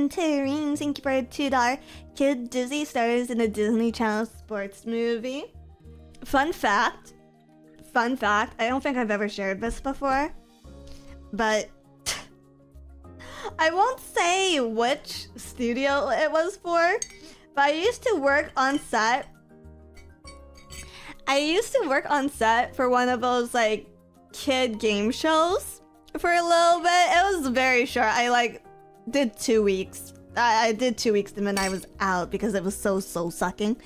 Tangerine, thank you for a $2. Kid Dizzy stars in a Disney Channel sports movie. Fun fact, I don't think I've ever shared this before, but I won't say which studio it was for, but I used to work on set. For one of those like kid game shows for a little bit. It was very short. I did 2 weeks. I did 2 weeks and then I was out because it was so sucking.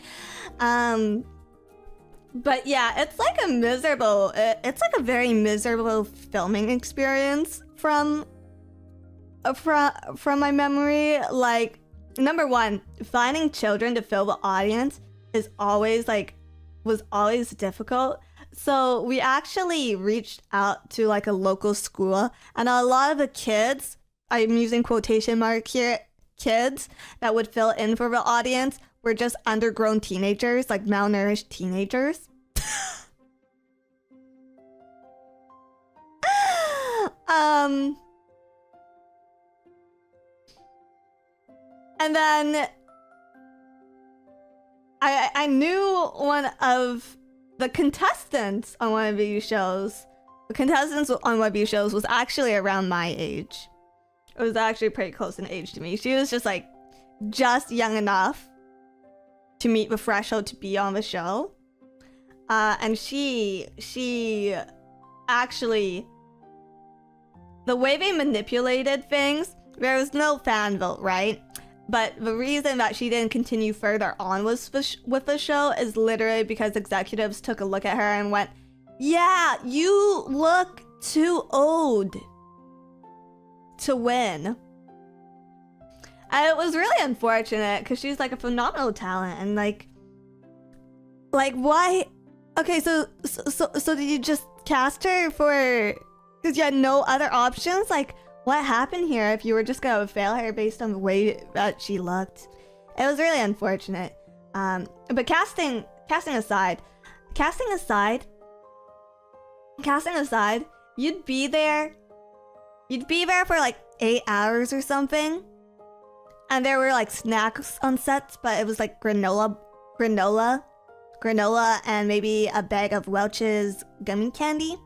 But yeah, it's like a very miserable filming experience from my memory. Like, number one, finding children to fill the audience was always difficult. So we actually reached out to like a local school, and a lot of the kids, I'm using quotation mark here, kids that would fill in for the audience were just undergrown teenagers, like malnourished teenagers. And then I knew one of the contestants on one of these shows. The contestants on one of these shows was actually around my age. It was actually pretty close in age to me. She was just young enough to meet the threshold to be on the show. And she actually, the way they manipulated things, there was no fan vote, right? But the reason that she didn't continue further on with the show is literally because executives took a look at her and went, yeah, you look too old to win. And it was really unfortunate because she's like a phenomenal talent, and like why? Okay, so did you just cast her for because you had no other options? Like, what happened here if you were just gonna fail her based on the way that she looked? It was really unfortunate. But casting aside, you'd be there for like 8 hours or something, and there were like snacks on sets, but it was like granola, and maybe a bag of Welch's gummy candy.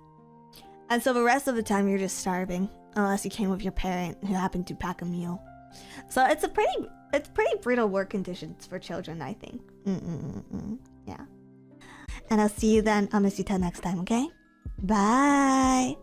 And so the rest of the time you're just starving, unless you came with your parent who happened to pack a meal. So it's pretty brutal work conditions for children, I think. Yeah. And I'll see you then on Misita next time, okay? Bye!